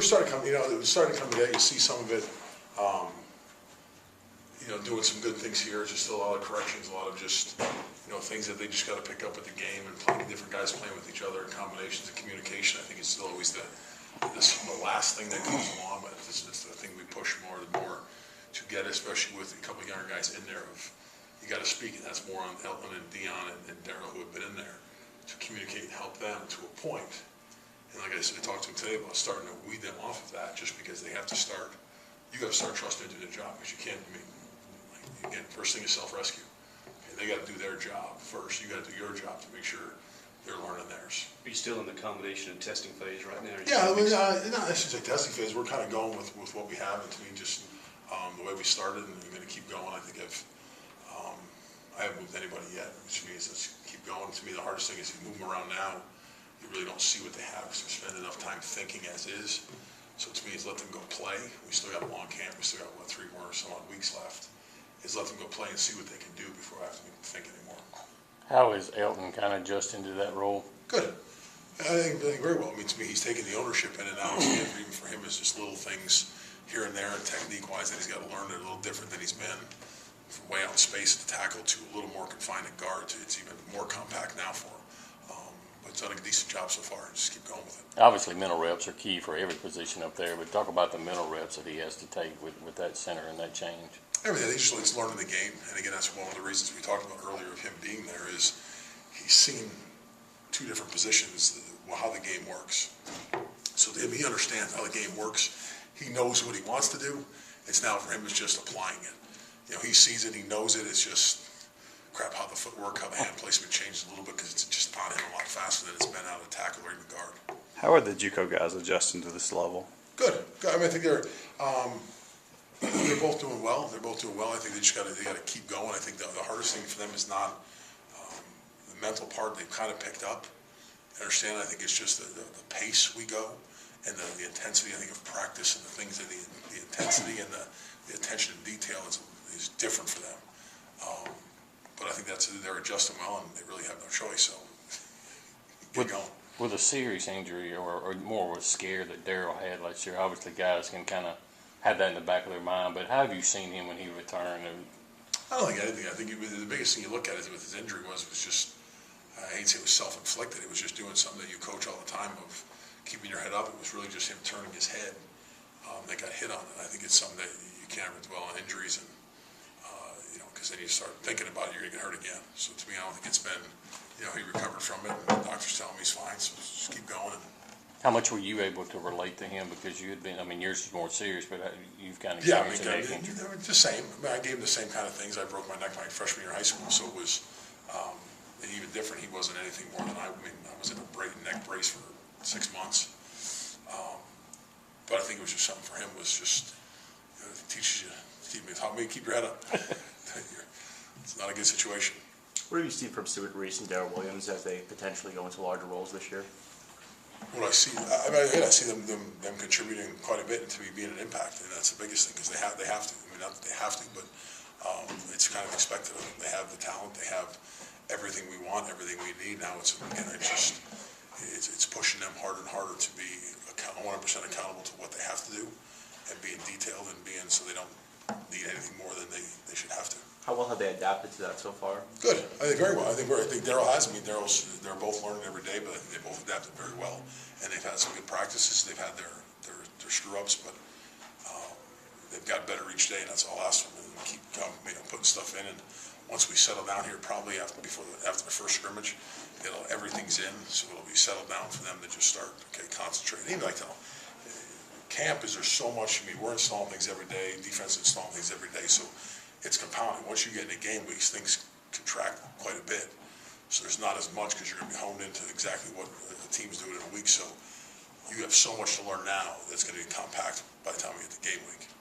we're starting to come, it was starting to come together. You see some of it, doing some good things here. Just a lot of corrections, a lot of just, things that they just got to pick up at the game and playing different guys playing with each other and combinations of communication. I think it's still always the last thing that comes along, but it's the thing we push more and more to get, especially with a couple of younger guys in there. You got to speak, and that's more on Elton and Dion and Darryl who have been in there to communicate and help them to a point. And like I said, I talked to him today about starting to weed them off of that, just because they have to start. You got to start trusting them to do their job, because you can't. Again, first thing is self-rescue. Okay, they got to do their job first. You got to do your job to make sure they're learning theirs. Are you still in the combination and testing phase right now? Yeah, not necessarily testing phase. We're kind of going with what we have, and to me, just the way we started, and we're going to keep going. I think I haven't moved anybody yet, which means let's keep going. To me, the hardest thing is you move them around now, you really don't see what they have because they're spending enough time thinking as is. So to me, it's let them go play. We still got a long camp. We still got, 3 more or so odd weeks left. Is let them go play and see what they can do before I have to think anymore. How is Elton kind of adjusting to that role? Good. I think very well. I mean, to me, he's taking the ownership in it now. Even for him, it's just little things here and there, and technique-wise, that he's got to learn. It a little different than he's been. From way out in space to tackle to a little more confined at guard. It's even more compact now for him. But he's done a decent job so far. Just keep going with it. Obviously, mental reps are key for every position up there. But talk about the mental reps that he has to take with that center and that change. Everything. It's learning the game, and again, that's one of the reasons we talked about earlier of him being there is he's seen 2 different positions, how the game works. So to him, he understands how the game works. He knows what he wants to do. It's now for him, it's just applying it. He sees it, he knows it. It's just crap how the footwork, how the hand placement changes a little bit because it's just on him a lot faster than it's been out of tackle or even guard. How are the JUCO guys adjusting to this level? Good. I mean, I think they're both doing well. They're both doing well. I think they got to keep going. I think the hardest thing for them is not the mental part. They've kind of picked up. Understand? I think it's just the pace we go and the intensity. I think of practice and the things that the intensity and the attention to detail is different for them. But I think they're adjusting well, and they really have no choice. So get going. With a serious injury or more of a scare that Darryl had last year, obviously guys can kind of have that in the back of their mind. But how have you seen him when he returned? I don't think anything. I think the biggest thing you look at is with his injury was just, I hate to say it was self-inflicted. It was just doing something that you coach all the time of keeping your head up. It was really just him turning his head that got hit on. And I think it's something that you can't ever dwell on injuries and because then you start thinking about it, you're going to get hurt again. So to me, I don't think it's been, he recovered from it, and the doctors tell him he's fine, so just keep going. How much were you able to relate to him because you had been, yours is more serious, but you've kind of experienced experienced they were the same. I gave him the same kind of things. I broke my neck my freshman year of high school, so it was even different. He wasn't anything more than I was in a neck brace for 6 months. But I think it was just something for him was just, it teaches you, taught me to keep your head up. It's not a good situation. What have you seen from Stuart Reese and Darryl Williams as they potentially go into larger roles this year? What I see, I see them contributing quite a bit and to me being an impact, and that's the biggest thing because they have to. I mean, not that they have to, but it's kind of expected of them. They have the talent, they have everything we want, everything we need. Now it's pushing them harder and harder to be 100% accountable to what they have to do and being detailed and being so they don't need anything more than they should have to. How well have they adapted to that so far? Good. I think very well. I think Darryl has. They're both learning every day, but I think they both adapted very well. And they've had some good practices. They've had their screw-ups, but they've got better each day, and that's all I ask them. And keep putting stuff in. And once we settle down here, probably after the first scrimmage, everything's in, so it'll be settled down for them to just start concentrate. Even like camp is there's so much. We're installing things every day. Defense is installing things every day, so it's compounding. Once you get into game weeks, things contract quite a bit. So there's not as much because you're going to be honed into exactly what the team's doing in a week. So you have so much to learn now that's going to be compact by the time we get to game week.